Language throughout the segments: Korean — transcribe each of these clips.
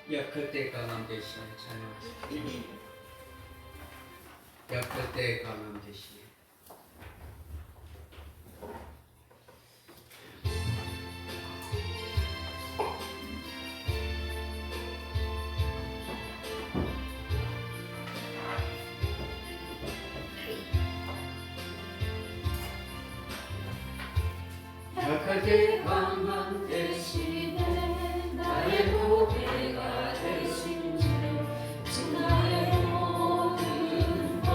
그때 강함 대신에 찬양하십시오. 그때 강함 대신에 약할 강함 대신에 나의 보배가 되신 주 나의 모든 것주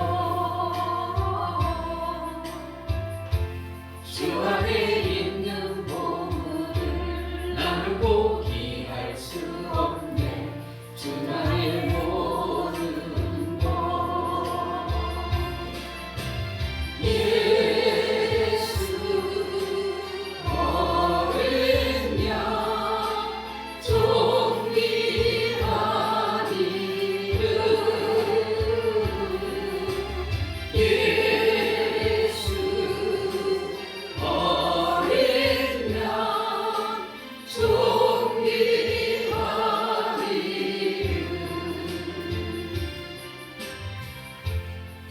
안에 있는 보물을 나는 포기할 수 없네. 주 나의 모든 것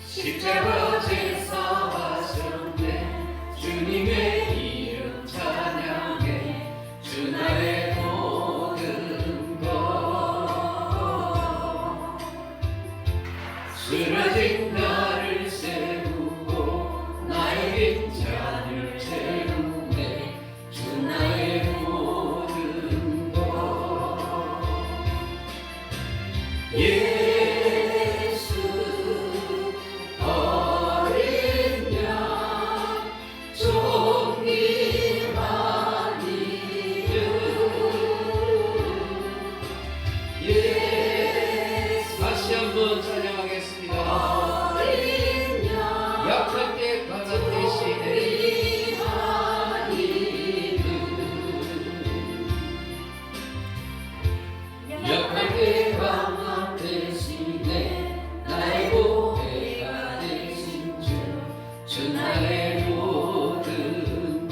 십자가 제사하셨네. 주님의 이름 찬양해. 주 나의 모든 것 쓰러진 나를 세우고 나의 빈잔을 채우네. 주 나의 모든 것 다시 한번 찬양하겠습니다. 약할 때 강함 대신에 약할 때 강함 대신에 나의 보배가 되신 주 나의 모든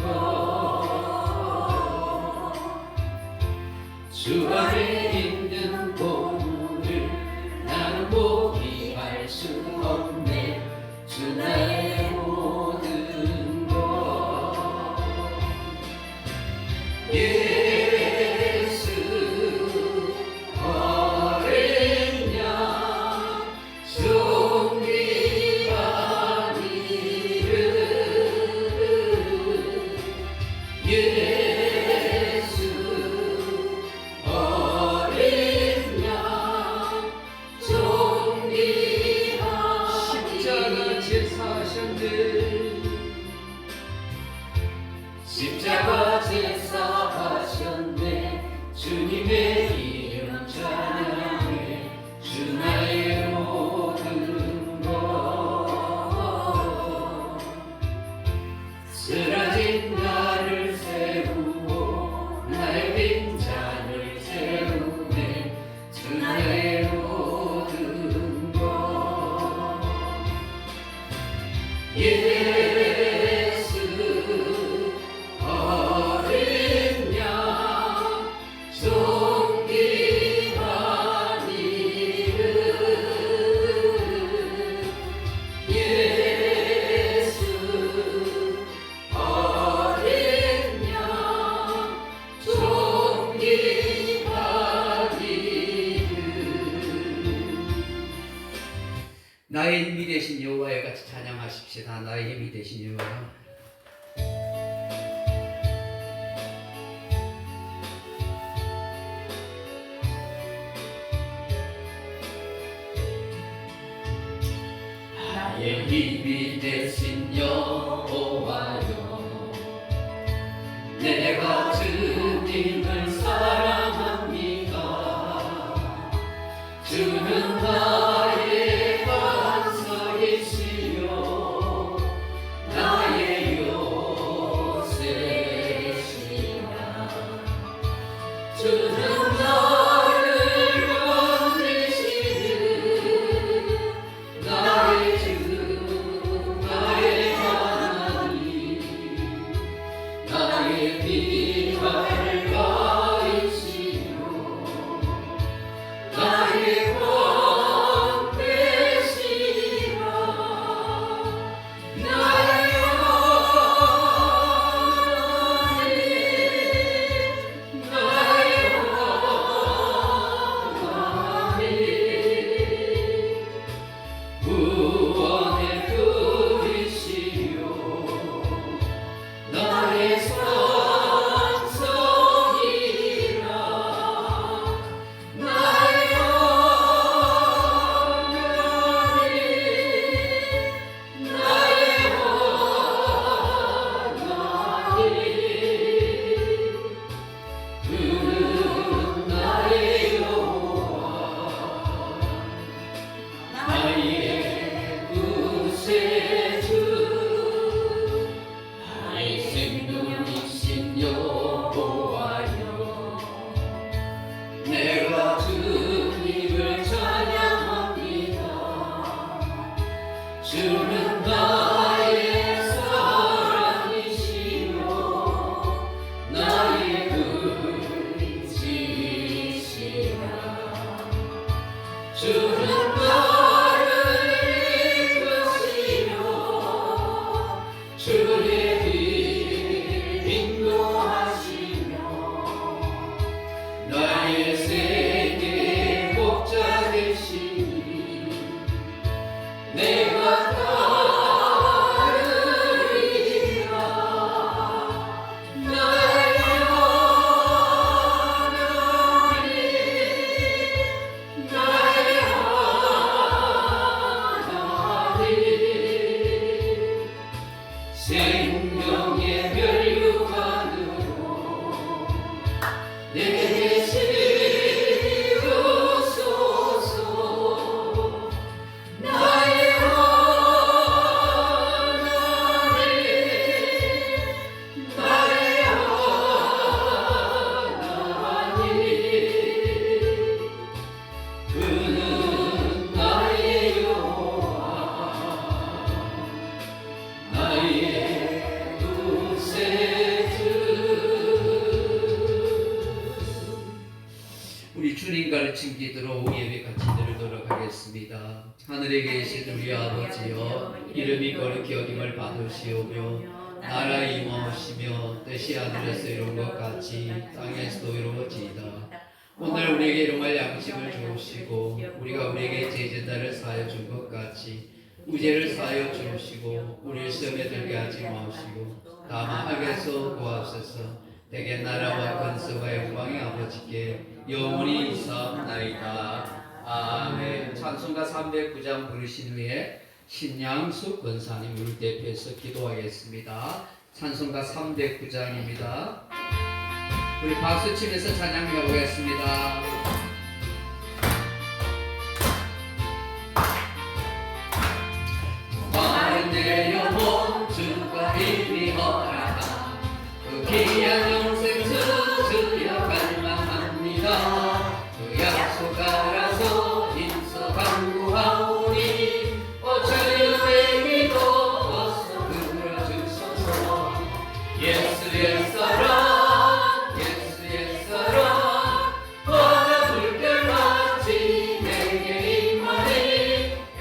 것주 안에 있는 보물을 나는 포기할 수 없네. 주 나의 모든 것 예수 어린 양 존귀한 이름 예수 어린 양 존귀한 십자가 제사하셨네. 십자가 제사하셨네. 주님의 이름 찬양해. 주 나의 모든 것 쓰러진 나를 세우고 나의 빈잔을 채우네. 주 나의 모든 것 예수 어린 양 존귀한 이름 예수 어린 양 존귀한 이름 나의 힘이 되신 여호와여 같이 찬양하십시다. 나의 힘이 되신 여호와여. 나의 힘이 되신 여호와여 내가 주님을 사랑합니다. 주는 나의 반석이시요 나의 요새시라. 주는 나를 건지시는 나의 주 나의 하나님 나의 빛 주는 나의 사랑이시며 나의 의지시라. 주는 나를 이끄시며 주의 길 인도하시며 나의 생애 목자 되시니 내가 따르리라. 나의 하나님 나의 하나님 생명의 멸류관으로 내게 지으소서. 나의 하나님 나의 하나님 그는 나의 여호와 나의 구세주. 우리 주님 가르친 기도로 예배 같이 드리도록 하겠습니다. 하늘에 계신 우리 아버지여, 이름이 거룩히 여김을 받으시오며 나라 임하시며 뜻이 하늘에서 이룬 것 같이 땅에서도 이루어지이다. 오늘 우리에게 일용할 양식을 주옵시고 우리가 우리에게 죄진자를 사하여 준 것 같이 우죄를 사하여 주옵시고 우리를 시험에 들게 하지 마시고 다만 악에서 구하옵소서. 대개 나라와 근세와 영광의 아버지께 영원히 있사옵나이다. 아멘. 찬송가 309장 부르신 후에 신양수 권사님을 대표해서 기도하겠습니다. 찬송가 309장입니다. 우리 박수 치면서 찬양해 보겠습니다. 마른 내 영혼 주가 이미 허락한 그 귀한 영생 주여 갈망합니다. 그 약속 알아서 힘써 간구하오니 주의 기도 어서 들어주소서. 예수의 사랑 예수의 사랑 바다 물결같이 내게 임하니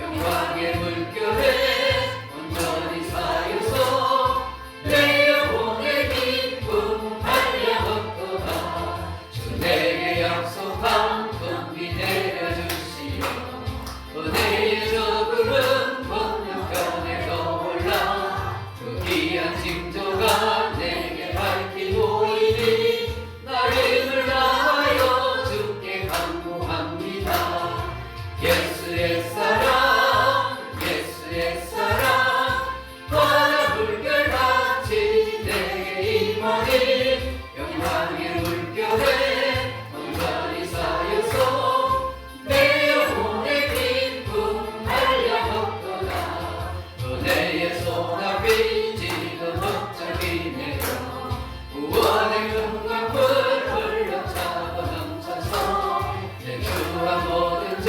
영광의 물결에 온전히 사유서 내 영혼의 기쁨 달려왔도다. 주 내게 약속한 금비 내려주시오. 내의 적음은 건너편에 떠올라 그 귀한 징조가 내게 밝히 보이니 나 힘을 다하여 주께 간구합니다. 예수의 사랑 예수의 사랑 바다 물결같이 내게 임하니 영광의 물결에 온전히 쌓여서 내 영혼의 기쁨 달려왔도다. 또 내의 손앞이 지금 벅차기 내려 구원의 영광을 흘러 차고 넘쳐서 내 주와 모든 죄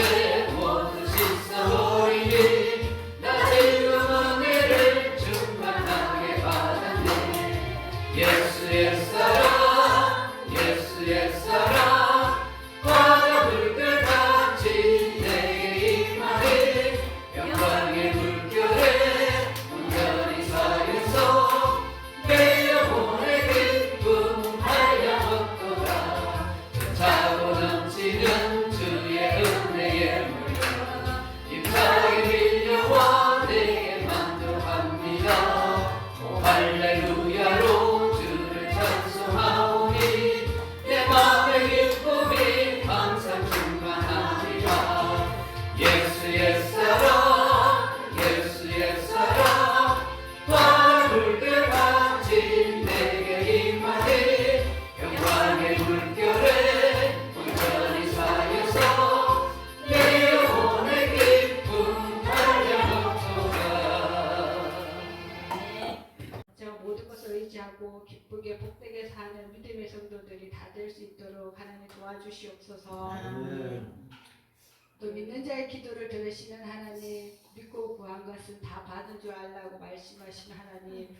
모두 씻어버리니 나 지금 은혜를 충만하게 받았네. 예수의 사랑 예수의 사랑 바다 물결같이 내게 임하니 영광의 물결에 온전히 사유서 내 영혼의 기쁨 달려왔도다. 차고 넘치는 주의 은혜의 물결 힘차게 밀려와 내게 만족합니다. 오 할렐루야로 주를 찬송하오니 내 맘의 기쁨이 항상 충만하리라. 예수의 사랑 예수의 사랑 바다 물결같이 내게 임하니 영광의 물결에 온전히 사여서 내 영혼의 기쁨 달려왔도다. 저 모든 것을 의지하고 기쁘게 복되게 사는 믿음의 성도들이 다 될 수 있도록 하나님 도와주시옵소서. 또 믿는 자의 기도를 들으시는 하나님, 믿고 구한 것은 다 아는 줄 알라고 말씀하신 하나님,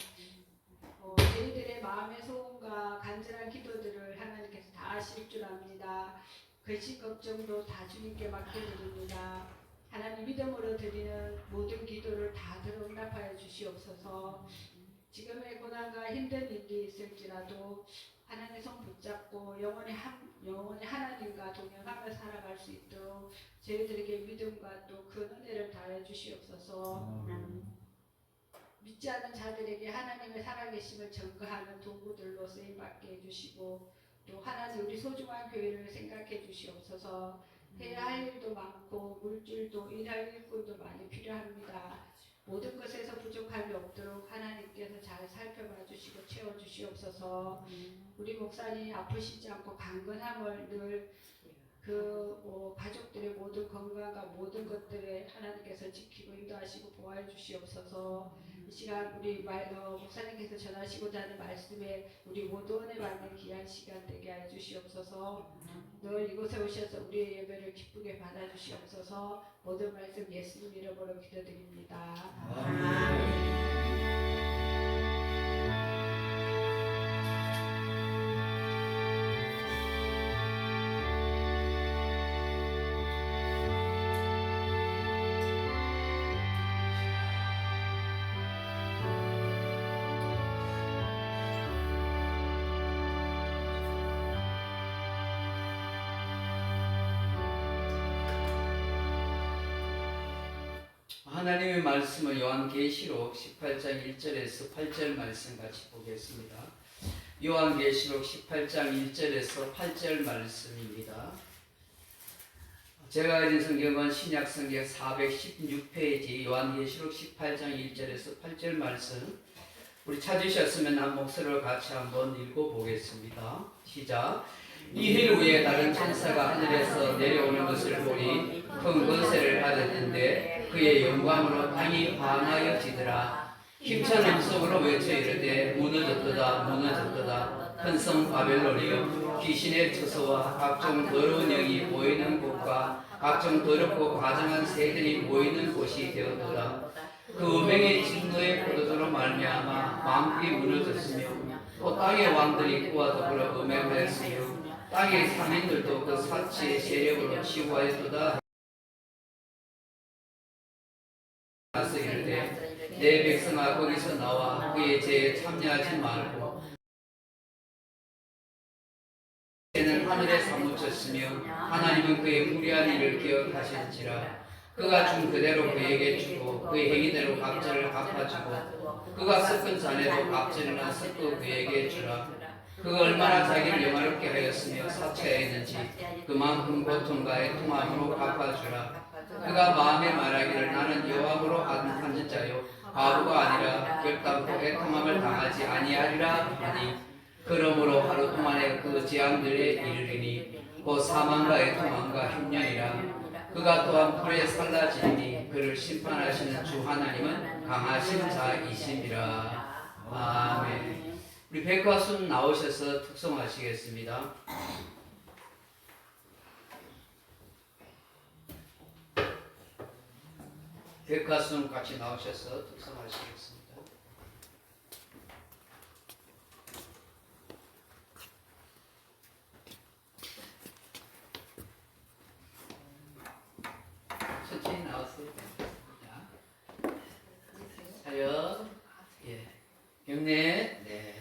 저희들의 마음의 소원과 간절한 기도들을 하나님께서 다 아실 줄 압니다. 근심 걱정도 다 주님께 맡겨드립니다. 하나님 믿음으로 드리는 모든 기도를 다 들어 응답하여 주시옵소서. 지금의 고난과 힘든 일이 있을지라도 하나님의 손 붙잡고 영원히 하나님과 동행하며 살아갈 수 있도록 저희들에게 믿음과 또 그 은혜를 다해 주시옵소서. 믿지 않는 자들에게 하나님의 살아계심을 증거하는 도구들로 쓰임받게 해주시고, 또 하나님 우리 소중한 교회를 생각해 주시옵소서. 해야 할 일도 많고 물질도 일할 일꾼도 많이 필요합니다. 모든 것에서 부족함이 없도록 하나님께서 잘 살펴봐 주시고 채워 주시옵소서. 우리 목사님 아프시지 않고 강건함을 늘 가족들의 모든 건강과 모든 것들에 하나님께서 지키고 인도하시고 보호해 주시옵소서. 이 시간 우리 목사님께서 전하시고자 하는 말씀에 우리 모두 은혜 받는 귀한 시간 되게 해 주시옵소서. 늘 이곳에 오셔서 우리의 예배를 기쁘게 받아 주시옵소서. 모든 말씀 예수님 이름으로 기도드립니다. 하나님의 말씀을 요한계시록 18장 1절에서 8절 말씀 같이 보겠습니다. 요한계시록 18장 1절에서 8절 말씀입니다. 제가 가진 성경은 신약성경 416페이지 요한계시록 18장 1절에서 8절 말씀, 우리 찾으셨으면 한 목소리로 같이 한번 읽어보겠습니다. 시작. 이일 후에 다른 천사가 하늘에서 내려오는 것을 보니 큰 권세를 받았는데 그의 영광으로 땅이 반하여지더라. 힘찬 음성으로 외쳐 이르되 무너졌도다 무너졌도다. 큰 성 바벨론이여, 귀신의 처소와 각종 더러운 영이 모이는 곳과 각종 더럽고 가증한 새들이 모이는 곳이 되었도다. 그 음행의 진노의 포도주로 말미암아 만국이 무너졌으며 또 땅의 왕들이 그와 더불어 음행하였으며 땅의 상인들도 그 사치의 세력으로 치유하였도다. 나서 이르되 내 백성아 거기서 나와 그의 죄에 참여하지 말고 그는 하늘에 사무쳤으며 하나님은 그의 무리한 일을 기억하실지라. 그가 준 그대로 그에게 주고 그의 행위대로 갑절을 갚아주고 그가 섞은 잔에도 갑절이나 섞어 그에게 주라. 그가 얼마나 자기를 영화롭게 하였으며 사치하였는지 그만큼 고통과 애통함으로 갚아주라. 그가 마음에 말하기를 나는 여호와로 하는 자요 바보가 아니라 결단코 애통함을 당하지 아니하리라 하니, 그러므로 하루 동안에 그 재앙들에 이르리니 곧 사망과 애통함과 흉년이라. 그가 또한 불에 살라지니 그를 심판하시는 주 하나님은 강하신 자이심이라. 아멘. 우리 백화순 나오셔서 특송하시겠습니다. 백화순 같이 나오셔서 특송하시겠습니다. 천천히 나왔어요. 사연, 예, 경례, 네.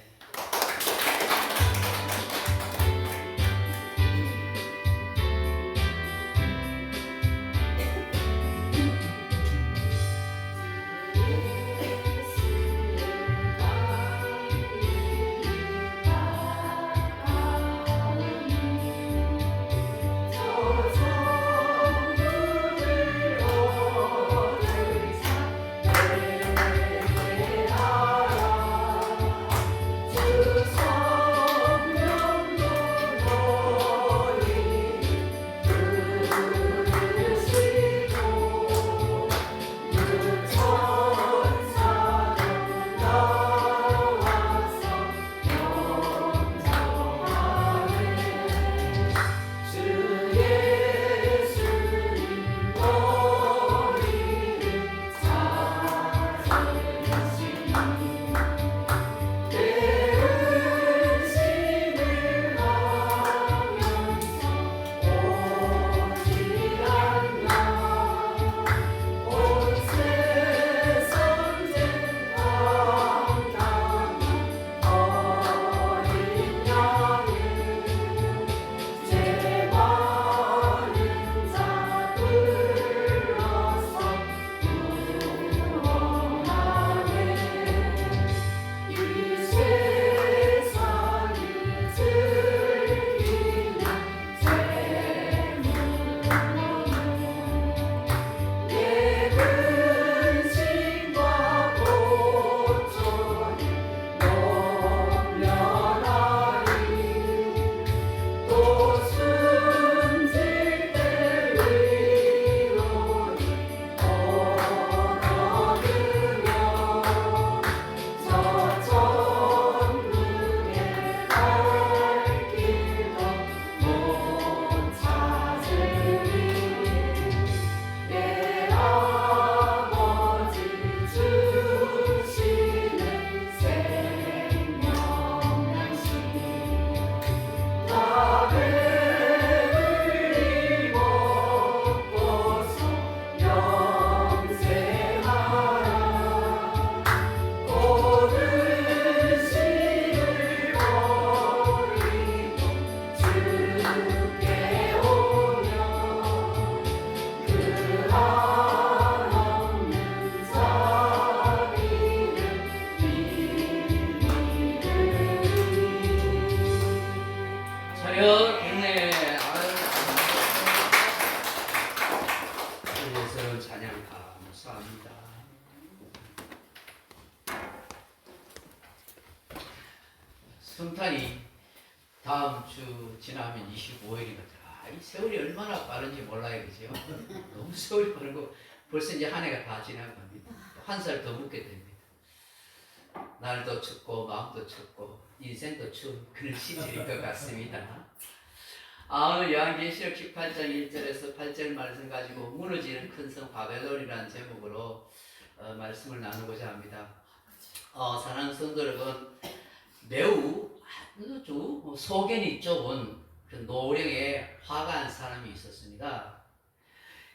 감사합니다. 성탄이 다음 주 지나면 25일이거든. 이 세월이 얼마나 빠른지 몰라요, 그죠? 너무 세월이 빠르고 벌써 이제 한 해가 다 지난 겁니다. 한 살 더 묵게 됩니다. 날도 춥고 마음도 춥고 인생도 추운 그런 시절인 것 같습니다. 오늘 요한계시록 18장 1절에서 8절 말씀 가지고 무너지는 큰 성 바벨론이라는 제목으로 말씀을 나누고자 합니다. 사랑하는 성도 여러분, 매우 아주 소견이 좁은 그 노령에 화가한 사람이 있었습니다.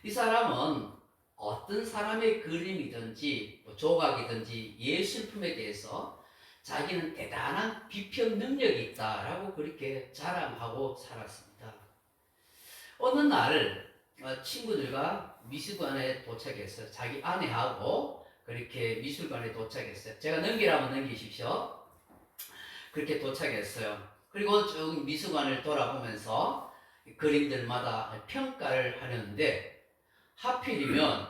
이 사람은 어떤 사람의 그림이든지 조각이든지 예술품에 대해서 자기는 대단한 비평 능력이 있다라고 그렇게 자랑하고 살았습니다. 어느 날 친구들과 미술관에 도착했어요. 자기 아내하고 그렇게 미술관에 도착했어요. 제가 넘기라면 넘기십시오. 그렇게 도착했어요. 그리고 쭉 미술관을 돌아보면서 그림들마다 평가를 하는데 하필이면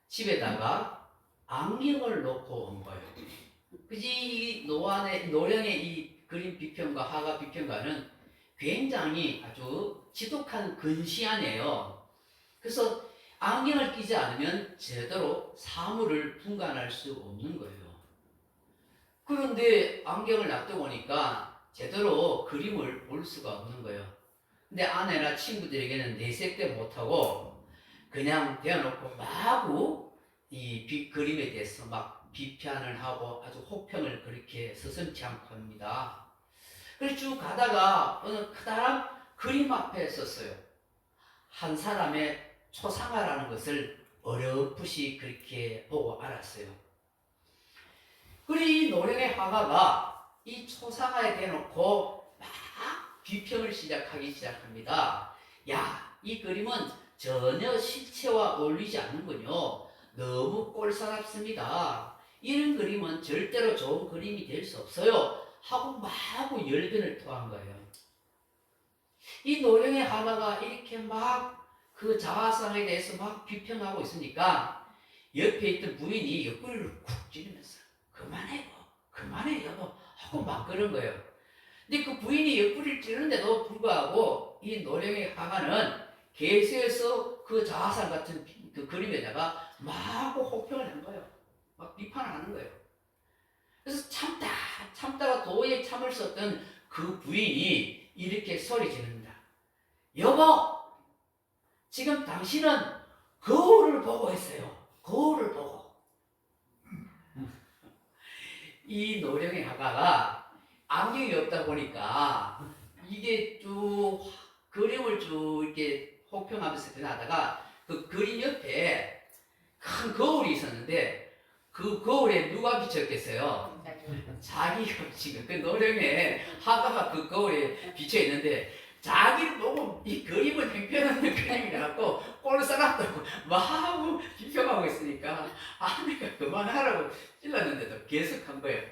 집에다가 안경을 놓고 온 거예요. 그지 노령의 이 그림 비평가, 화가 비평가는 굉장히 아주 지독한 근시안이에요. 그래서 안경을 끼지 않으면 제대로 사물을 분간할 수 없는 거예요. 그런데 안경을 놔두고 오니까 제대로 그림을 볼 수가 없는 거예요. 근데 아내나 친구들에게는 내색도 못하고 그냥 대어놓고 마구 이 그림에 대해서 막 비판을 하고 아주 혹평을 그렇게 서슴지 않고 합니다. 그래서 쭉 가다가 어느 커다란 그림 앞에 섰어요. 한 사람의 초상화라는 것을 어렴풋이 그렇게 보고 알았어요. 그리고 이 노령의 화가가 이 초상화에 대놓고 막 비평을 시작합니다. 야, 이 그림은 전혀 실체와 어울리지 않는군요. 너무 꼴사납습니다. 이런 그림은 절대로 좋은 그림이 될 수 없어요. 하고 마구 열변을 토한 거예요. 이 노령의 화가가 이렇게 막 그 자화상에 대해서 막 비평하고 있으니까 옆에 있던 부인이 옆구리를 쿡 찌르면서 그만해 여보 하고 막 그런 거예요. 근데 그 부인이 옆구리를 찌르는데도 불구하고 이 노령의 화가는 계속해서 그 자화상 같은 그 그림에다가 마구 혹평을 한 거예요. 막 비판을 하는 거예요. 그래서 참다가 도저히 참을 수 없던 그 부인이 이렇게 소리 지릅니다. 여보, 지금 당신은 거울을 보고 있어요. 거울을 보고. 이 노령의 화가가 안경이 없다 보니까 이게 쭉 그림을 쭉 이렇게 혹평하면서 지나다가 그 그림 옆에 큰 거울이 있었는데 그 거울에 누가 비쳤겠어요? 자기가 지금 그 노령의 화가가 그 거울에 비쳐 있는데 자기를 보고 이 그림을 평평하는 그림이라고 꼴사납다고 막 비평하고 있으니까 아내가 그만하라고 찔렀는데도 계속 한 거예요.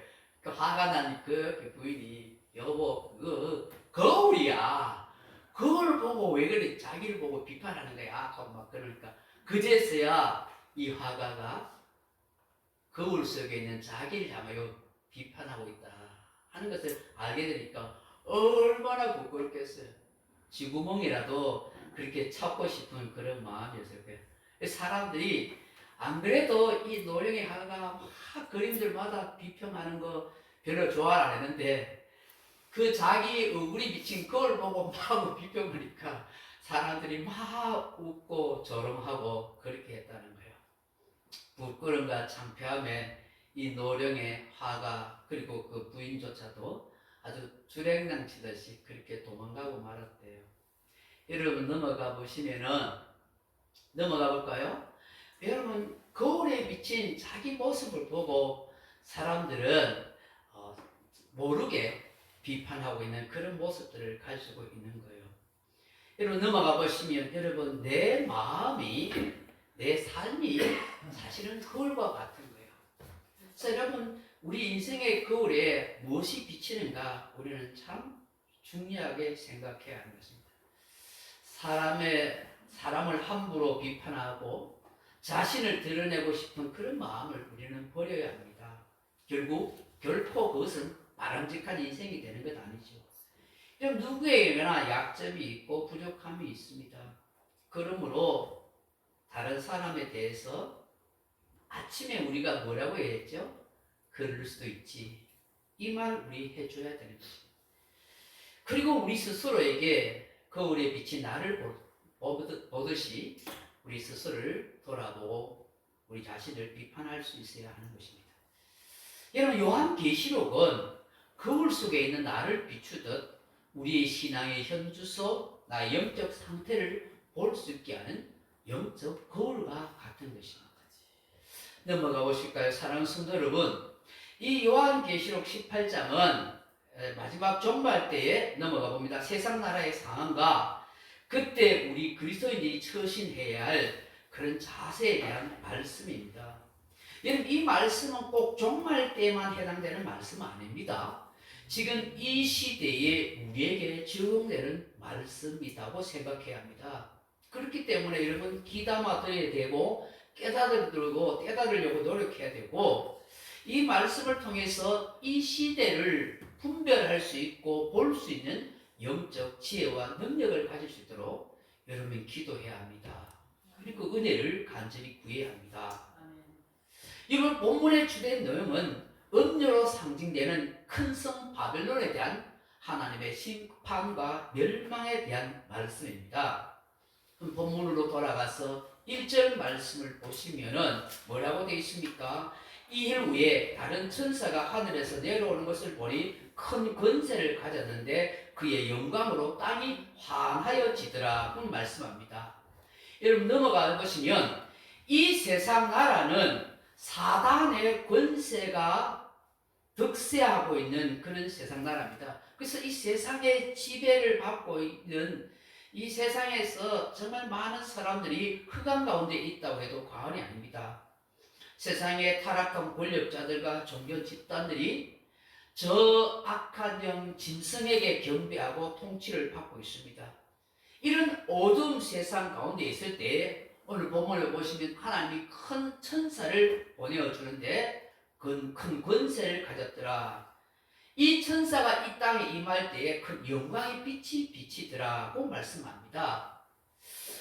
그 화가 난 그 부인이 여보 그거 거울이야. 그걸 보고 왜 그래 자기를 보고 비판하는 거야. 하고 막 그러니까 그제서야 이 화가가 거울 속에 있는 자기를 향하여 비판하고 있다 하는 것을 알게 되니까 얼마나 부끄럽겠어요. 쥐구멍이라도 그렇게 찾고 싶은 그런 마음이었을 거예요. 사람들이 안 그래도 이 노령의 화가가 막 그림들마다 비평하는 거 별로 좋아 안 했는데 그 자기 얼굴이 비친 거울 보고 막 비평하니까 사람들이 막 웃고 조롱하고 그렇게 했다는 거예요. 부끄러움과 창피함에 이 노령의 화가 그리고 그 부인조차도 아주 주랭랑 치듯이 그렇게 도망가고 말았대요. 여러분 넘어가 볼까요? 여러분 거울에 비친 자기 모습을 보고 사람들은 모르게 비판하고 있는 그런 모습들을 가지고 있는 거예요. 여러분 넘어가 보시면 여러분 내 마음이 내 삶이 사실은 거울과 같은 거예요. 그래서 여러분 우리 인생의 거울에 무엇이 비치는가 우리는 참 중요하게 생각해야 하는 것입니다. 사람을 함부로 비판하고 자신을 드러내고 싶은 그런 마음을 우리는 버려야 합니다. 결코 그것은 바람직한 인생이 되는 것 아니죠. 그럼 누구에게나 약점이 있고 부족함이 있습니다. 그러므로 다른 사람에 대해서 아침에 우리가 뭐라고 했죠? 그럴 수도 있지. 이 말 우리 해줘야 되는 것입니다. 그리고 우리 스스로에게 거울에 비친 나를 보듯이 우리 스스로를 돌아보고 우리 자신을 비판할 수 있어야 하는 것입니다. 여러분, 요한계시록은 거울 속에 있는 나를 비추듯 우리의 신앙의 현주소, 나의 영적 상태를 볼 수 있게 하는 영적 거울과 같은 것입니다. 넘어가 보실까요? 사랑하는 성도 여러분, 이 요한계시록 18장은 마지막 종말 때에 넘어가 봅니다. 세상 나라의 상황과 그때 우리 그리스도인들이 처신해야 할 그런 자세에 대한 말씀입니다. 여러분, 이 말씀은 꼭 종말 때만 해당되는 말씀은 아닙니다. 지금 이 시대에 우리에게 적용되는 말씀이라고 생각해야 합니다. 그렇기 때문에 여러분 귀담아들어야 되고 깨달으려고 노력해야 되고, 이 말씀을 통해서 이 시대를 분별할 수 있고 볼 수 있는 영적 지혜와 능력을 가질 수 있도록 여러분 기도해야 합니다. 그리고 은혜를 간절히 구해야 합니다. 이번 본문의 주된 내용은 음료로 상징되는 큰 성 바벨론에 대한 하나님의 심판과 멸망에 대한 말씀입니다. 그럼 본문으로 돌아가서 1절 말씀을 보시면은 뭐라고 되어 있습니까? 이일 후에 다른 천사가 하늘에서 내려오는 것을 보니 큰 권세를 가졌는데 그의 영광으로 땅이 환하여지더라 말씀합니다. 여러분, 넘어가 보시면 이 세상 나라는 사단의 권세가 득세하고 있는 그런 세상 나라입니다. 그래서 이 세상의 지배를 받고 있는 이 세상에서 정말 많은 사람들이 흑암 가운데 있다고 해도 과언이 아닙니다. 세상의 타락한 권력자들과 종교 집단들이 저 악한 영 짐승에게 경배하고 통치를 받고 있습니다. 이런 어두운 세상 가운데 있을 때 오늘 본문을 보시면 하나님이 큰 천사를 보내어주는데 큰 권세를 가졌더라. 이 천사가 이 땅에 임할 때에 큰 영광의 빛이 비치더라고 말씀합니다.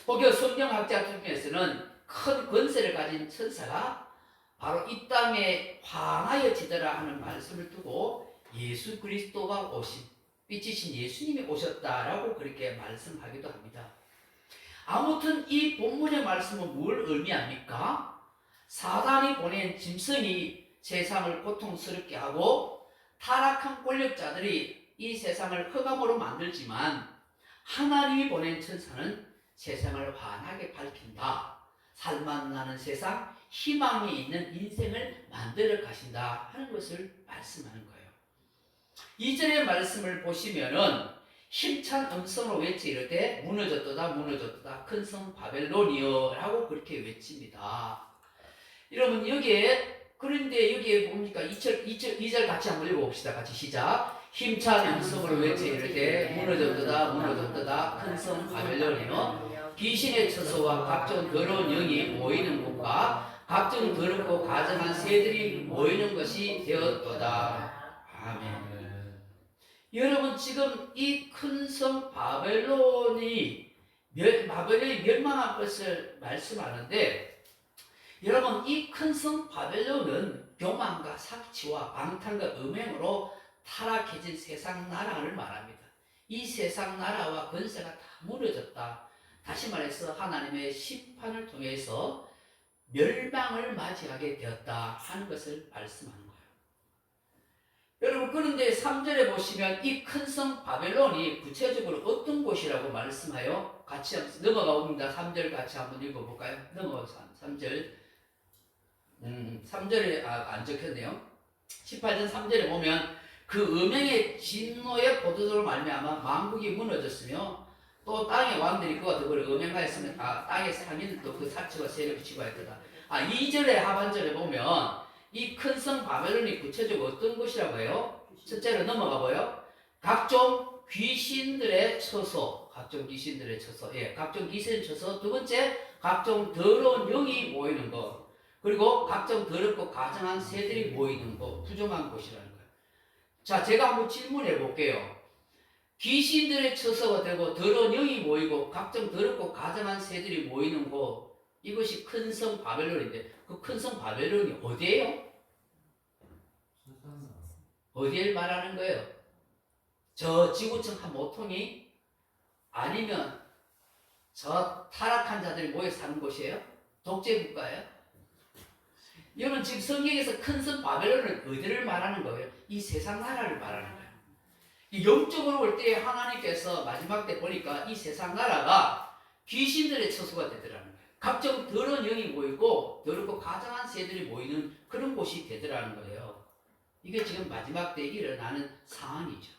혹여 성경학자 중에서는 큰 권세를 가진 천사가 바로 이 땅에 환하여지더라 하는 말씀을 두고 예수 그리스도가 오신, 빛이신 예수님이 오셨다라고 그렇게 말씀하기도 합니다. 아무튼 이 본문의 말씀은 뭘 의미합니까? 사단이 보낸 짐승이 세상을 고통스럽게 하고 타락한 권력자들이 이 세상을 흑암으로 만들지만 하나님이 보낸 천사는 세상을 환하게 밝힌다. 살만나는 세상, 희망이 있는 인생을 만들어 가신다 하는 것을 말씀하는 거예요. 2절의 말씀을 보시면은 힘찬 음성으로 외치 이르되 무너졌도다 무너졌도다 큰 성 바벨론이여 라고 그렇게 외칩니다. 여러분, 그런데 여기에 뭡니까? 2절 같이 한번 읽어봅시다. 같이 시작. 힘찬 음성으로 외치 이르되 무너졌도다 무너졌도다 큰 성 바벨론이여 귀신의 처소와 각종 더러운 영이 모이는 곳과 각종 더럽고 가증한 새들이 모이는 것이 되었도다. 아멘. 여러분, 지금 이 큰 성 바벨론이 멸망한 것을 말씀하는데, 여러분, 이 큰 성 바벨론은 교만과 사치와 방탕과 음행으로 타락해진 세상 나라를 말합니다. 이 세상 나라와 권세가 다 무너졌다. 다시 말해서 하나님의 심판을 통해서 멸망을 맞이하게 되었다 하는 것을 말씀하는 거예요. 여러분, 그런데 3절에 보시면 이 큰 성 바벨론이 구체적으로 어떤 곳이라고 말씀하여 같이 넘어가 봅니다. 3절 같이 한번 읽어볼까요? 넘어가서 3절. 3절에 안 적혔네요. 18절 3절에 보면 그 음행의 진노의 포도주로 말미암아 만국이 무너졌으며 또 땅의 왕들이 그와 더불어 음행하였으면 땅의 상인은 또 그 사치와 세력을 치고하였다. 2절의 하반절에 보면 이 큰 성 바벨론이 구체적으로 어떤 곳이라고 해요? 첫째로 넘어가 보여 각종 귀신들의 처소, 각종 귀신들의 처소, 각종 귀신의 처소. 두 번째, 각종 더러운 영이 모이는 것. 그리고 각종 더럽고 가증한 새들이 모이는 것, 부정한 곳이라는 거예요. 자, 제가 한번 질문해 볼게요. 귀신들의 처소가 되고 더러운 영이 모이고 각종 더럽고 가증한 새들이 모이는 곳, 이것이 큰 성 바벨론인데 그 큰 성 바벨론이 어디예요? 어디를 말하는 거예요? 저 지구촌 한 모퉁이? 아니면 저 타락한 자들이 모여 사는 곳이에요? 독재 국가예요? 이거는 지금 성경에서 큰 성 바벨론은 어디를 말하는 거예요? 이 세상 나라를 말하는 거예요. 이 영적으로 볼 때 하나님께서 마지막 때 보니까 이 세상 나라가 귀신들의 처소가 되더라는 거예요. 각종 더러운 영이 모이고 더럽고 가증한 새들이 모이는 그런 곳이 되더라는 거예요. 이게 지금 마지막 때 일어나는 상황이죠.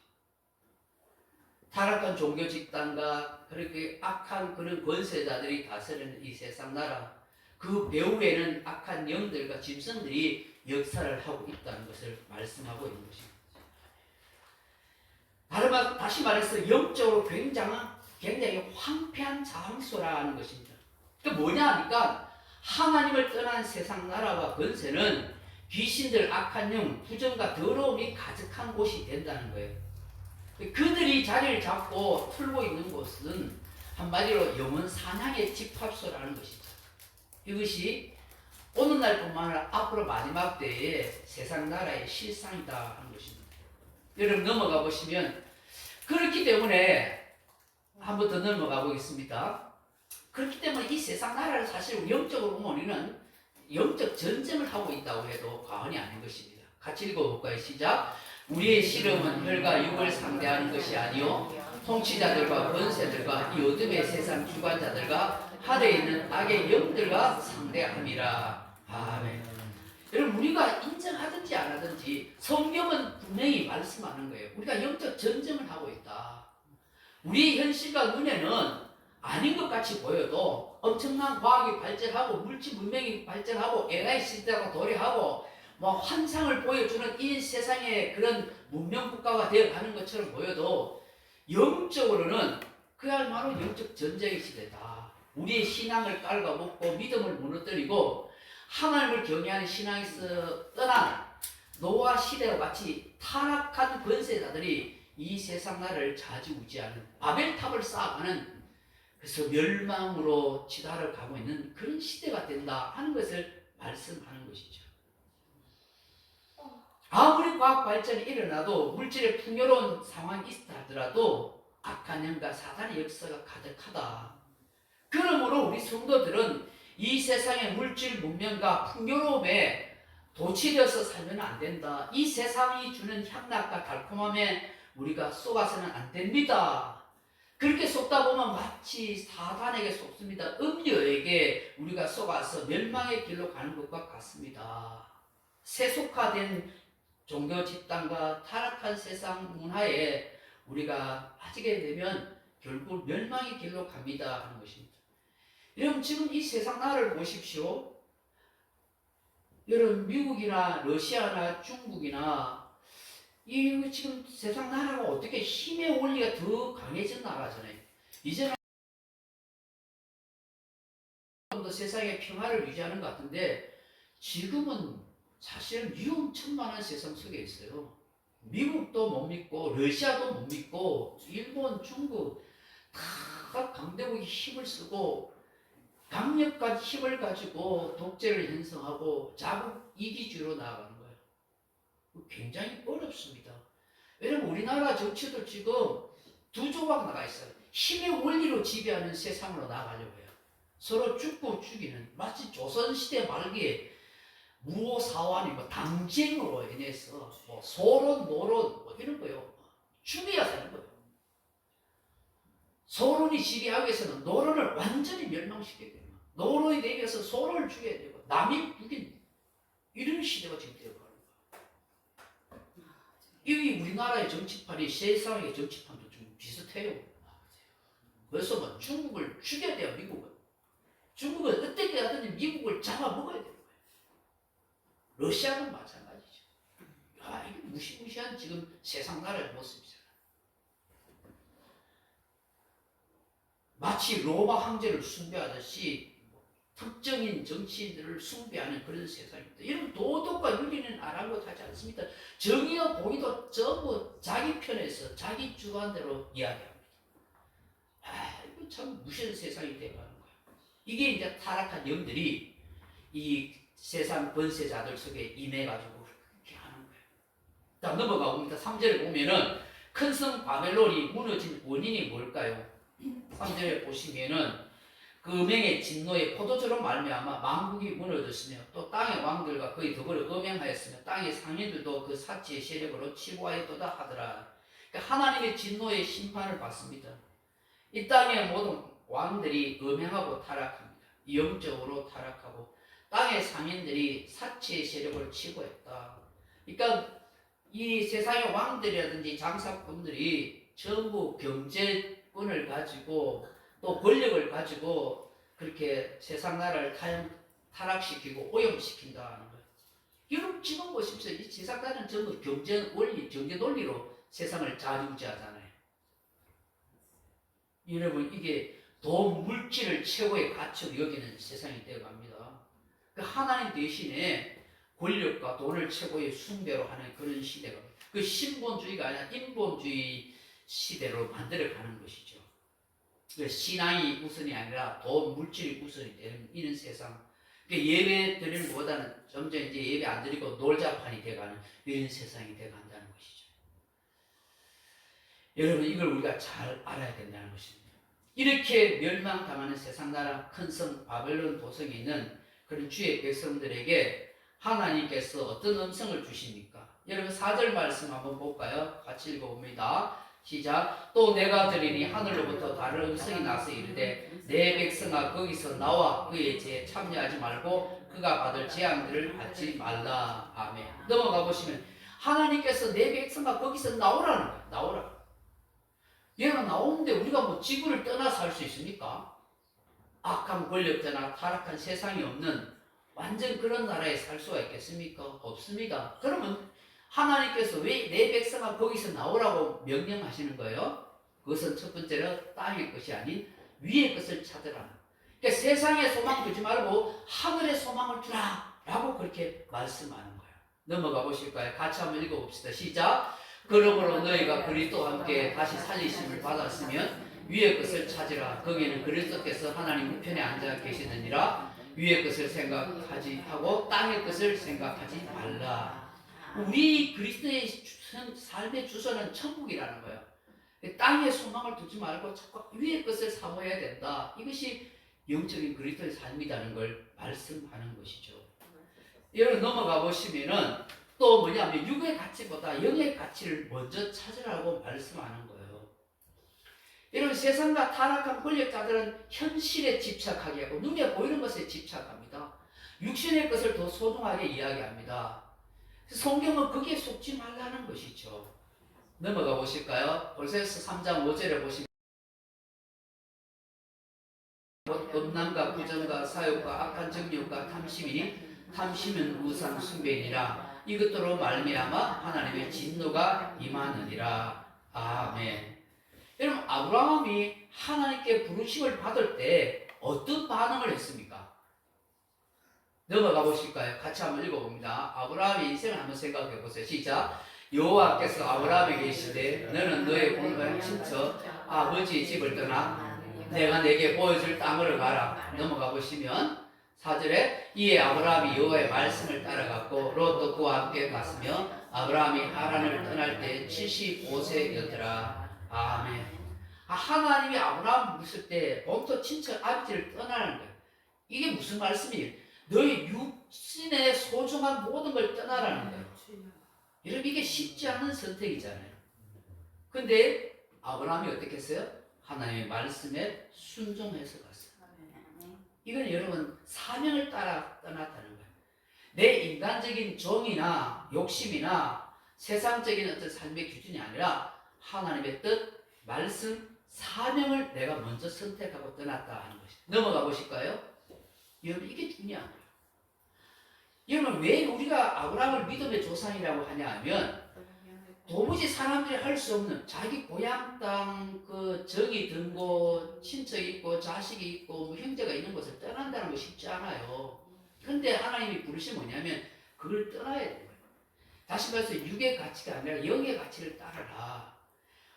타락한 종교 집단과 그렇게 악한 그런 권세자들이 다스리는 이 세상 나라, 그 배후에는 악한 영들과 짐승들이 역사를 하고 있다는 것을 말씀하고 있는 것입니다. 다시 말해서 영적으로 굉장히 황폐한 장소라는 것입니다. 그 뭐냐 하니까 하나님을 떠난 세상 나라와 권세는 귀신들, 악한 영, 부정과 더러움이 가득한 곳이 된다는 거예요. 그들이 자리를 잡고 풀고 있는 곳은 한마디로 영혼 사냥의 집합소라는 것이죠. 이것이 오늘날뿐만 아니라 앞으로 마지막 때에 세상 나라의 실상이다 하는 것입니다. 여러분 넘어가 보시면, 그렇기 때문에 한 번 더 넘어가 보겠습니다. 그렇기 때문에 이 세상 나라를 사실 영적으로 보면 우리는 영적 전쟁을 하고 있다고 해도 과언이 아닌 것입니다. 같이 읽어볼까요? 시작. 우리의 씨름은 혈과 육을 상대하는 것이 아니요 통치자들과 권세들과 이 어둠의 세상 주관자들과 하늘에 있는 악의 영들과 상대함이라. 아멘. 여러분, 우리가 인정하든지 안 하든지 성경은 분명히 말씀하는 거예요. 우리가 영적 전쟁을 하고 있다. 우리 현실과 눈에는 아닌 것 같이 보여도 엄청난 과학이 발전하고 물질 문명이 발전하고 AI 시대가 도래하고 뭐 환상을 보여주는 이 세상의 그런 문명 국가가 되어가는 것처럼 보여도 영적으로는 그야말로 영적 전쟁의 시대다. 우리의 신앙을 깔아먹고 믿음을 무너뜨리고 하나님을 경외하는 신앙에서 떠난 노아 시대와 같이 타락한 권세자들이 이 세상 나라를 좌지우지하는 바벨탑을 쌓아가는, 그래서 멸망으로 치달아 가고 있는 그런 시대가 된다 하는 것을 말씀하는 것이죠. 아무리 과학 발전이 일어나도 물질의 풍요로운 상황이 있다 하더라도 악한 영과 사단의 역사가 가득하다. 그러므로 우리 성도들은 이 세상의 물질 문명과 풍요로움에 도취되어서 살면 안 된다. 이 세상이 주는 향락과 달콤함에 우리가 속아서는 안 됩니다. 그렇게 속다 보면 마치 사단에게 속습니다. 음녀에게 우리가 속아서 멸망의 길로 가는 것과 같습니다. 세속화된 종교 집단과 타락한 세상 문화에 우리가 빠지게 되면 결국 멸망의 길로 갑니다 하는 것입니다. 여러분, 지금 이 세상 나라를 보십시오. 여러분, 미국이나 러시아나 중국이나 이 지금 세상 나라가 어떻게 힘의 원리가 더 강해진 나라잖아요. 이제는 좀 더 세상의 평화를 유지하는 것 같은데 지금은 사실은 위험천만한 세상 속에 있어요. 미국도 못 믿고 러시아도 못 믿고 일본, 중국 다 강대국이 힘을 쓰고 강력한 힘을 가지고 독재를 형성하고 자국 이기주의로 나아가는 거예요. 굉장히 어렵습니다. 왜냐면 우리나라 정치도 지금 두 조각 나가 있어요. 힘의 원리로 지배하는 세상으로 나아가려고 해요. 서로 죽고 죽이는, 마치 조선시대 말기에 무오사환이 뭐 당쟁으로 인해서 뭐 소론, 노론 뭐 이런 거요. 죽여야 되는 거예요. 소론이 지배하기 위해서는 노론을 완전히 멸망시켜야 돼요. 노론이 되기 위해서 소론을 죽여야 되고 남인 북인 이런 시대가 지금 되어가는 거예요. 이 우리나라의 정치판이 세상의 정치판도 좀 비슷해요. 그래서 뭐 중국을 죽여야 돼요. 미국은. 중국은 어떻게 하든지 미국을 잡아먹어야 돼요. 러시아는 마찬가지죠. 야, 이게 무시무시한 지금 세상 나라의 모습이잖아요. 마치 로마 황제를 숭배하듯이 특정인 정치인들을 숭배하는 그런 세상입니다. 여러분 도덕과 윤리는 아랑곳하지 않습니다. 정의와 공의도 전부 자기 편에서 자기 주관대로 이야기합니다. 이거 참 무시한 세상이 되어가는 거예요. 이게 이제 타락한 영들이 이 세상 권세자들 속에 임해가지고 그렇게 하는 거예요. 자, 넘어가 봅니다. 3절에 보면은 큰 성 바벨론이 무너진 원인이 뭘까요? 3절에 보시면은 그 음행의 진노의 포도주로 말미암아 만국이 무너졌으며 또 땅의 왕들과 그의 더불어 음행하였으며 땅의 상인들도 그 사치의 세력으로 치부하였도다 하더라. 그러니까 하나님의 진노의 심판을 받습니다. 이 땅의 모든 왕들이 음행하고 타락합니다. 영적으로 타락하고 땅의 상인들이 사치의 세력을 치부했다. 그러니까 이 세상의 왕들이라든지 장사꾼들이 전부 경제권을 가지고 또 권력을 가지고 그렇게 세상 나라를 타락시키고 오염시킨다는 거예요. 여러분 지금 보십시오. 이 세상 나라는 전부 경제 원리, 경제 논리로 세상을 좌지우지하잖아요. 여러분 이게 돈, 물질을 최고의 가치로 여기는 세상이 되어갑니다. 그 하나님 대신에 권력과 돈을 최고의 숭배로 하는 그런 시대가 그 신본주의가 아니라 인본주의 시대로 만들어가는 것이죠. 신앙이 우선이 아니라 돈, 물질이 우선이 되는 이런 세상. 예배 드리는 것보다는 점점 이제 예배 안 드리고 놀자판이 돼가는 이런 세상이 돼간다는 것이죠. 여러분 이걸 우리가 잘 알아야 된다는 것입니다. 이렇게 멸망당하는 세상 나라 큰 성 바벨론 도성에 있는 그런 주의 백성들에게 하나님께서 어떤 음성을 주십니까? 여러분 4절 말씀 한번 볼까요? 같이 읽어봅니다. 시작. 또 내가 들으니 하늘로부터 다른 음성이 나서 이르되 내 백성아 거기서 나와 그의 죄에 참여하지 말고 그가 받을 재앙들을 받지 말라. 아멘. 넘어가 보시면 하나님께서 내 백성아 거기서 나오라는 거예요. 나오라. 얘가 나오는데 우리가 뭐 지구를 떠나서 할 수 있습니까? 악한 권력자나 타락한 세상이 없는 완전 그런 나라에 살 수가 있겠습니까? 없습니다. 그러면 하나님께서 왜 내 백성아 거기서 나오라고 명령하시는 거예요? 그것은 첫 번째로 땅의 것이 아닌 위의 것을 찾으라. 그러니까 세상에 소망 두지 말고 하늘에 소망을 두라 라고 그렇게 말씀하는 거예요. 넘어가 보실까요? 같이 한번 읽어봅시다. 시작. 그러므로 너희가 그리스도와 함께 다시 살리심을 받았으면 위의 것을 찾으라. 거기에는 그리스도께서 하나님 우편에 앉아 계시느니라. 위의 것을 생각하지 하고 땅의 것을 생각하지 말라. 우리 그리스도의 삶의 주소는 천국이라는 거예요. 땅에 소망을 두지 말고 자꾸 위의 것을 사모해야 된다. 이것이 영적인 그리스도의 삶이라는 걸 말씀하는 것이죠. 여러분 넘어가 보시면은 또 뭐냐면 육의 가치보다 영의 가치를 먼저 찾으라고 말씀하는 거예요. 여러분 세상과 타락한 권력자들은 현실에 집착하게 하고 눈에 보이는 것에 집착합니다. 육신의 것을 더 소중하게 이야기합니다. 성경은 거기에 속지 말라는 것이죠. 넘어가 보실까요? 골로새서 3장 5절에 보시면 음란과 부정과 사욕과 악한 정욕과 탐심은 우상 숭배니라. 이것들로 말미암아 하나님의 진노가 임하느니라. 아멘. 여러분 아브라함이 하나님께 부르심을 받을 때 어떤 반응을 했습니까? 넘어가 보실까요? 같이 한번 읽어봅니다. 아브라함의 인생을 한번 생각해 보세요. 시작. 여호와께서 아브라함에게 이르시되 너는 너의 본고향 친척 아버지의 집을 떠나 내가 내게 보여줄 땅으로 가라. 넘어가 보시면 4절에 이에 아브라함이 여호와의 말씀을 따라갔고 롯도 그와 함께 갔으며 아브라함이 하란을 떠날 때 75세였더라. 아멘. 하나님이 아브라함 부르실 때 본토 친척 아버지를 떠나는 거예요. 이게 무슨 말씀이에요? 너의 육신의 소중한 모든 걸 떠나라는 거예요. 여러분 이게 쉽지 않은 선택이잖아요. 근데 아브라함이 어떻게 했어요? 하나님의 말씀에 순종해서 갔어요. 이건 여러분 사명을 따라 떠났다는 거예요. 내 인간적인 정이나 욕심이나 세상적인 어떤 삶의 기준이 아니라 하나님의 뜻, 말씀, 사명을 내가 먼저 선택하고 떠났다 하는 것이죠. 넘어가 보실까요? 여러분 이게 중요한 거예요. 여러분 왜 우리가 아브라함을 믿음의 조상이라고 하냐 하면 도무지 사람들이 할 수 없는 자기 고향 땅 그 정이 든고 친척 있고 자식이 있고 뭐 형제가 있는 곳을 떠난다는 거 쉽지 않아요. 근데 하나님이 부르신 뭐냐면 그걸 떠나야 돼요. 다시 말해서 육의 가치가 아니라 영의 가치를 따라라.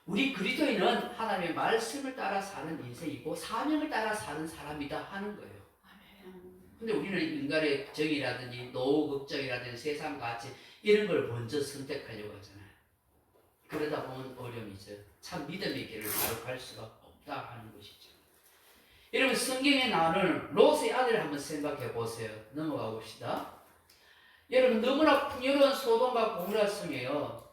우리 그리스도인은 하나님의 말씀을 따라 사는 인생이고 사명을 따라 사는 사람이다 하는 거예요. 근데 우리는 인간의 정이라든지 노후 걱정이라든지 세상 가치 이런 걸 먼저 선택하려고 하잖아요. 그러다 보면 어려움이 있어요. 참 믿음의 길을 바로 갈 수가 없다 하는 것이죠. 여러분 성경에 나오는 롯의 아들을 한번 생각해 보세요. 넘어가 봅시다. 여러분 너무나 풍요로운 소돔과 고모라 성이에요.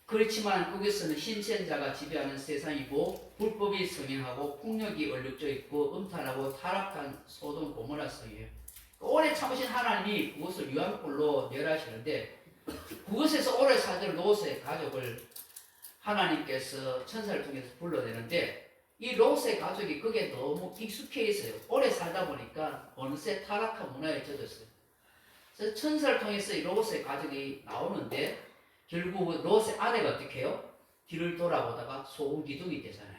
그렇지만 거기서는 힘센 자가 지배하는 세상이고 불법이 성행하고 폭력이 얼룩져 있고 음탈하고 타락한 소돔 고모라 성이에요. 오래 참으신 하나님이 그것을 유황불로 멸하시는데 그것에서 오래 살던 롯의 가족을 하나님께서 천사를 통해서 불러내는데 이 롯의 가족이 그게 너무 익숙해 있어요. 오래 살다 보니까 어느새 타락한 문화에 젖었어요. 그래서 천사를 통해서 이 롯의 가족이 나오는데 결국 롯의 아내가 어떻게 해요? 뒤를 돌아보다가 소금 기둥이 되잖아요.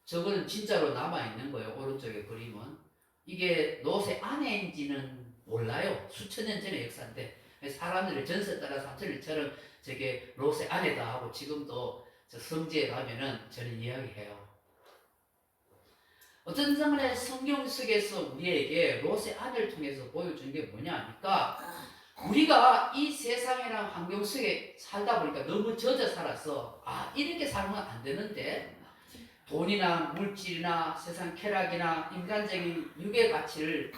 저거는 진짜로 남아있는 거예요. 오른쪽에 그림은. 이게 롯의 아내인지는 몰라요. 수천 년 전의 역사인데 사람들이 전설 따라 삼천리처럼 저게 롯의 아내다 하고 지금도 저 성지에 가면은 저는 이야기해요. 어떤 장면에 성경 속에서 우리에게 롯의 아내를 통해서 보여준 게 뭐냐 하니까 우리가 이 세상이랑 환경 속에 살다 보니까 너무 젖어 살아서 이렇게 살면 안 되는데 돈이나 물질이나 세상 쾌락이나 인간적인 육의 가치를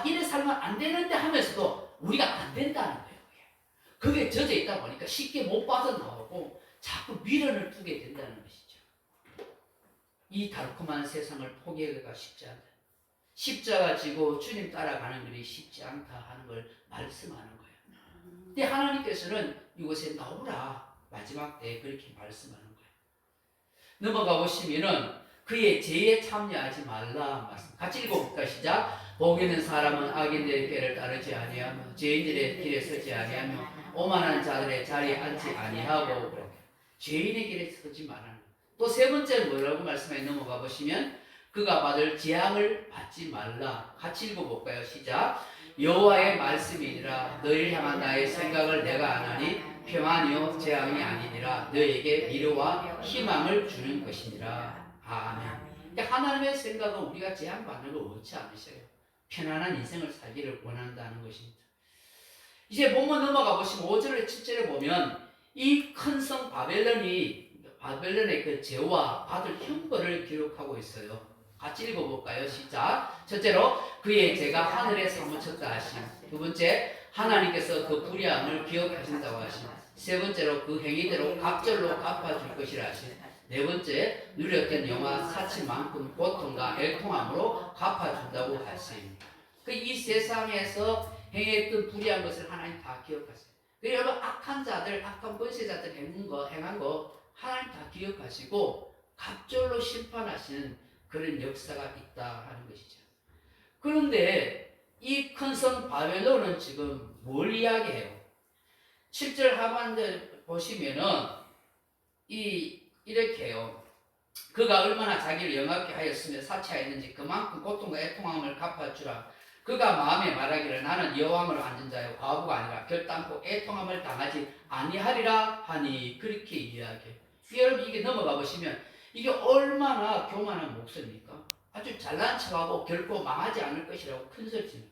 이래 살면 안 되는데 하면서도 우리가 안 된다는 거예요. 그게 젖어 있다 보니까 쉽게 못 빠져나오고 자꾸 미련을 두게 된다는 것이죠. 이 달콤한 세상을 포기하기가 쉽지 않다. 십자가 지고 주님 따라가는 일이 쉽지 않다 하는 걸 말씀하는 거예요. 근데 하나님께서는 이곳에 나오라 마지막 때에 그렇게 말씀하는 거예요. 넘어가 보시면은 그의 죄에 참여하지 말라 말씀. 같이 읽어볼까 시작. 복 있는 사람은 악인들의 꾀를 따르지 아니하며 죄인들의 길에 서지 아니하며 오만한 자들의 자리에 앉지 아니하고 죄인의 길에 서지 말라는. 또 세 번째 뭐라고 말씀해 넘어가 보시면 그가 받을 재앙을 받지 말라. 같이 읽어볼까요? 시작. 여호와의 말씀이니라 너희를 향한 나의 생각을 내가 아나니 평안이요 재앙이 아니니라 너희에게 미래와 희망을 주는 것이니라. 아멘. 그러니까 하나님의 생각은 우리가 재앙받는 걸 원치 않으셔요. 편안한 인생을 살기를 원한다는 것입니다. 이제 본문 넘어가 보시면 5절에 7절에 보면 이 큰 성 바벨론의 그 죄와 받을 형벌을 기록하고 있어요. 같이 읽어볼까요? 시작. 첫째로 그의 죄가 하늘에 사무쳤다 하심. 두 번째 하나님께서 그 불의함을 기억하신다고 하심. 세 번째로 그 행위대로 갑절로 갚아줄 것이라 하심. 네 번째 누렸던 영화 사치만큼 고통과 애통함으로 갚아준다고 하심. 이 세상에서 행했던 불의한 것을 하나님 다 기억하세요. 여러분 악한 자들, 악한 권세자들 행한 거 하나님 다 기억하시고 갑절로 심판하시는 그런 역사가 있다 하는 것이죠. 그런데 이 큰 성 바벨론은 지금 뭘 이야기해요? 7절 하반절 보시면은 이렇게 해요. 그가 얼마나 자기를 영악게 하였으며 사치하였는지 그만큼 고통과 애통함을 갚아주라. 그가 마음에 말하기를 나는 여호와로 앉은 자요 과부가 아니라 결단코 애통함을 당하지 아니하리라 하니 그렇게 이야기해요. 여러분 이게 넘어가 보시면 이게 얼마나 교만한 목소리입니까? 아주 잘난 척하고 결코 망하지 않을 것이라고 큰 소리치는.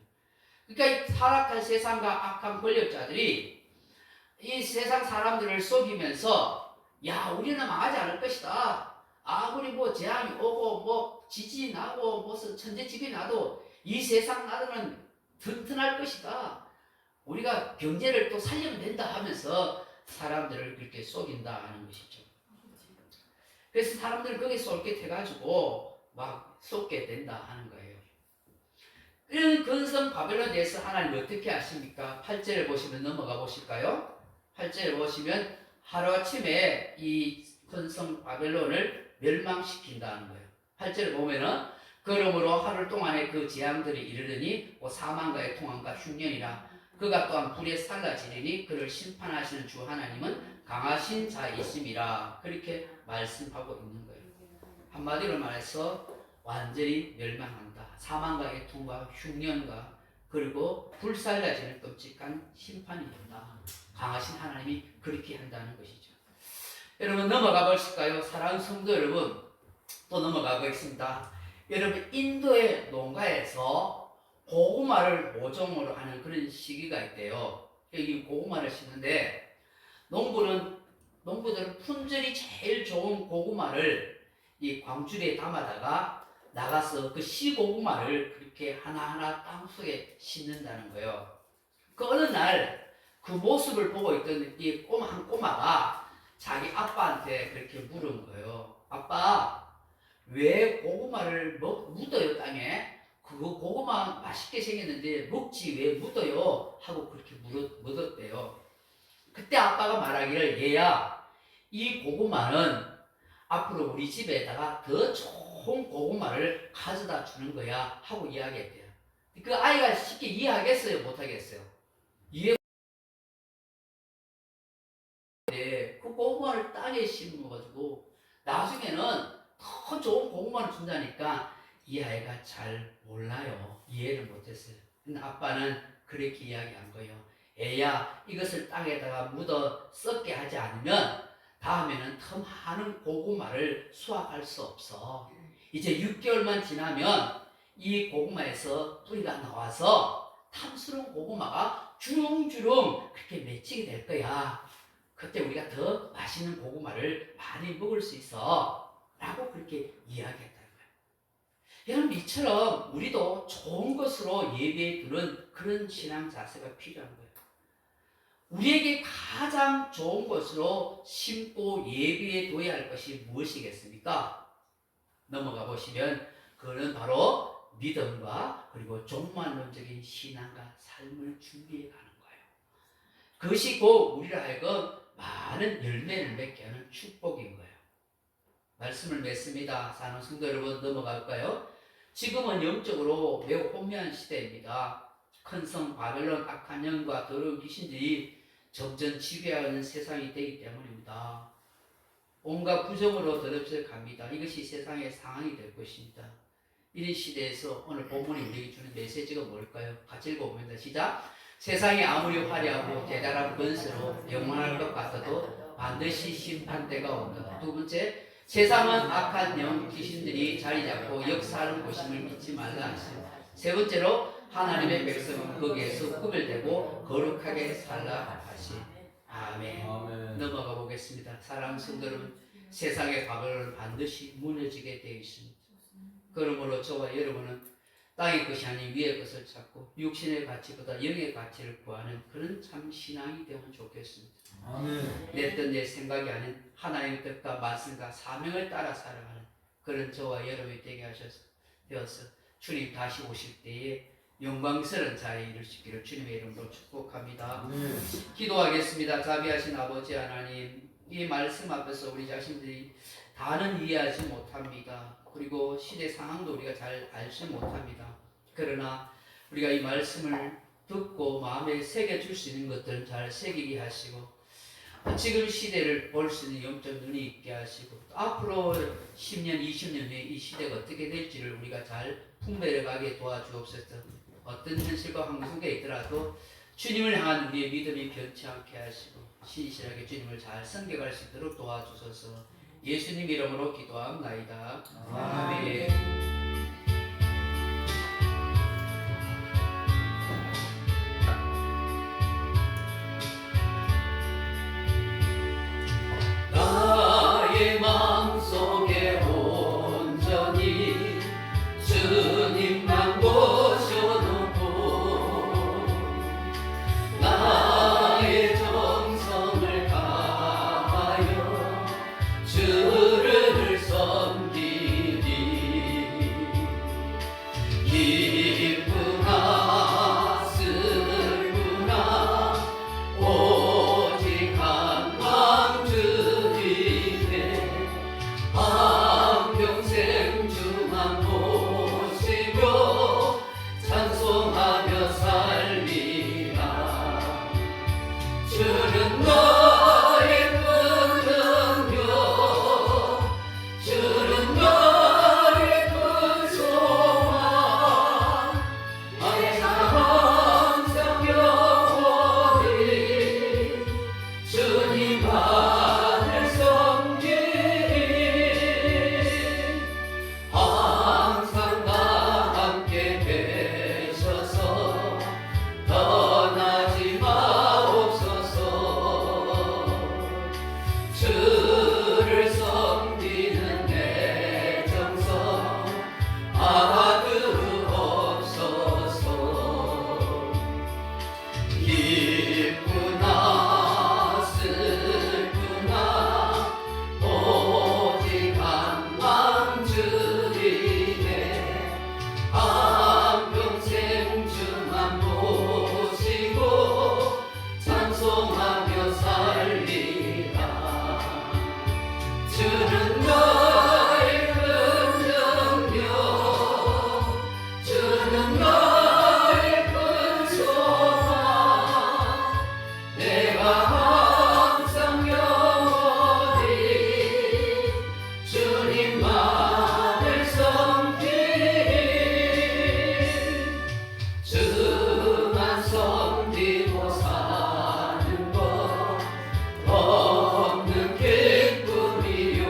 그러니까 이 타락한 세상과 악한 권력자들이 이 세상 사람들을 속이면서 우리는 망하지 않을 것이다. 아무리 재앙이 오고 지진이 나고 무슨 천재지변이 나도 이 세상 나라는 튼튼할 것이다. 우리가 경제를 또 살리면 된다 하면서 사람들을 그렇게 속인다 하는 것이죠. 그래서 사람들 거기에 쏠깃해가지고 막 쏟게 된다 하는 거예요. 이런 근성 바벨론에 대해서 하나님 어떻게 하십니까? 8절을 보시면 넘어가 보실까요? 8절을 보시면 하루아침에 이 근성 바벨론을 멸망시킨다는 거예요. 8절을 보면은 그러므로 하루 동안에 그 재앙들이 이르르니 사망과 애통함과 흉년이라 그가 또한 불에 살라지리니 그를 심판하시는 주 하나님은 강하신 자이심이라 그렇게 말씀하고 있는 거예요. 한마디로 말해서 완전히 멸망한다. 사망과 애통과 흉년과 그리고 불살라지는 끔찍한 심판이 된다. 강하신 하나님이 그렇게 한다는 것이죠. 여러분 넘어가 보실까요? 사랑하는 성도 여러분, 또 넘어가 보겠습니다. 여러분 인도의 농가에서 고구마를 모종으로 하는 그런 시기가 있대요. 여기 고구마를 심는데 농부들은 품질이 제일 좋은 고구마를 이 광주리에 담아다가 나가서 그 씨고구마를 그렇게 하나하나 땅속에 심는다는 거예요. 그 어느 날 그 모습을 보고 있던 이 한 꼬마가 자기 아빠한테 그렇게 물은 거예요. 아빠, 왜 고구마를 묻어요 땅에? 그거 고구마 맛있게 생겼는데 먹지 왜 묻어요? 하고 그렇게 묻었대요. 그때 아빠가 말하기를, 얘야, 이 고구마는 앞으로 우리 집에다가 더 좋은 고구마를 가져다 주는 거야 하고 이야기했대요. 그 아이가 쉽게 이해하겠어요? 못하겠어요? 그 고구마를 땅에 심어가지고 나중에는 더 좋은 고구마를 준다니까 이 아이가 잘 몰라요. 이해를 못했어요. 근데 아빠는 그렇게 이야기한 거예요. 애야, 이것을 땅에다가 묻어 썩게 하지 않으면 다음에는 더 많은 고구마를 수확할 수 없어. 이제 6개월만 지나면 이 고구마에서 뿌리가 나와서 탐스러운 고구마가 주렁주렁 그렇게 맺히게 될 거야. 그때 우리가 더 맛있는 고구마를 많이 먹을 수 있어 라고 그렇게 이야기했다는 거예요. 여러분 이처럼 우리도 좋은 것으로 예배에 드는 그런 신앙 자세가 필요한 거예요. 우리에게 가장 좋은 것으로 심고 예배에 둬야 할 것이 무엇이겠습니까? 넘어가 보시면 그거는 바로 믿음과 그리고 종말론적인 신앙과 삶을 준비해 가는 거예요. 그것이 곧 우리를 하여금 많은 열매를 맺게 하는 축복인 거예요. 말씀을 맺습니다. 사랑하는 성도 여러분, 넘어갈까요? 지금은 영적으로 매우 혼미한 시대입니다. 큰 성 바벨론 악한 영과 더러운 귀신들이 점점 지배하는 세상이 되기 때문입니다. 온갖 부정으로 더럽혀 갑니다. 이것이 세상의 상황이 될 것입니다. 이런 시대에서 오늘 본문이 우리에게 주는 메시지가 뭘까요? 같이 읽어봅니다. 시작! 세상이 아무리 화려하고 대단한 권세로 영원할 것 같아도 반드시 심판대가 온다. 두 번째, 세상은 악한 영, 귀신들이 자리 잡고 역사하는 곳임을 믿지 말라 하시고, 세 번째로 하나님의 백성은 거기에서 구별되고 거룩하게 살라 하시. 아멘. 넘어가 보겠습니다. 사랑하는 성도 여러분, 세상의 바벨론은 반드시 무너지게 되어 있습니다. 그러므로 저와 여러분은 땅의 것이 아닌 위의 것을 찾고 육신의 가치보다 영의 가치를 구하는 그런 참 신앙이 되면 좋겠습니다. 아멘. 내 뜻 내 생각이 아닌 하나님의 뜻과 말씀과 사명을 따라 살아가는 그런 저와 여러분이 되게 되어서 주님 다시 오실 때에 영광스러운 자리에 이르시기를 주님의 이름으로 축복합니다. 아멘. 기도하겠습니다. 자비하신 아버지 하나님, 이 말씀 앞에서 우리 자신들이 다는 이해하지 못합니다. 그리고 시대 상황도 우리가 잘 알지 못합니다. 그러나 우리가 이 말씀을 듣고 마음에 새겨줄 수 있는 것들은 잘 새기게 하시고, 지금 시대를 볼 수 있는 영적 눈이 있게 하시고, 앞으로 10년, 20년 후에 이 시대가 어떻게 될지를 우리가 잘 풍부해가게 도와주옵소서. 어떤 현실과 환경 속에 있더라도 주님을 향한 우리의 믿음이 변치 않게 하시고 신실하게 주님을 잘 섬겨갈 수 있도록 도와주소서. 예수님 이름으로 기도합나이다. 아멘. 나의 마음속에 온전히 주님만 모셔놓고 나의 정성을 다하여 주를 섬기리. 찬송하며 살리라. 주는 나의 큰 능력, 주는 나의 큰 소망, 내가 항상 영원히 주님만을 섬기리. 주만 섬기고 사는 것 없는 기쁨이요.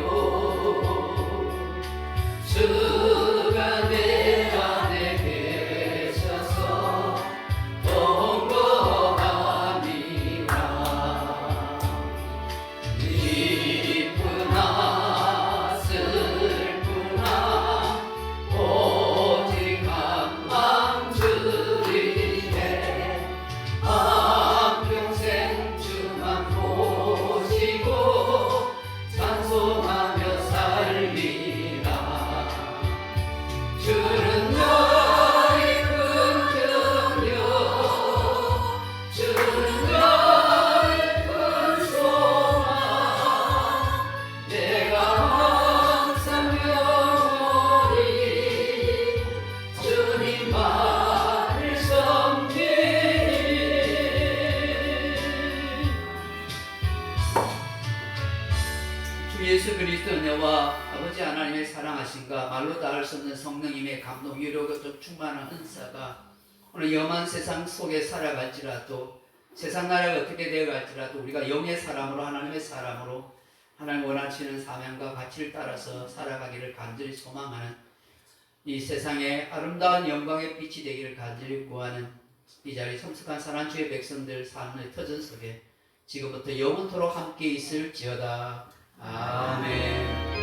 주가 내 안에 계셔서 동거함이라. 기쁘나 슬프나 오직 한맘 주리네. 한평생 주만 보시고 찬송하며 살리라. 주는 나의 큰 능력, 주는 나의 큰 소망, 내가 항상 영원히 주님만을 섬기리. 주 예수 그리스도 은혜와 아버지 하나님의 사랑하심과 말로 다할 수 없는 성령님의 감동, 위로가 좀 충만한 은사가 오늘 염한 세상 속에 살아갈지라도, 세상 나라가 어떻게 되어갈지라도 우리가 영의 사람으로, 하나님의 사람으로 하나님 원하시는 사명과 가치를 따라서 살아가기를 간절히 소망하는, 이 세상에 아름다운 영광의 빛이 되기를 간절히 구하는 이 자리에 참석한 사랑하는 주의 백성들 삶의 터전 속에 지금부터 영원토록 함께 있을지어다. 아멘.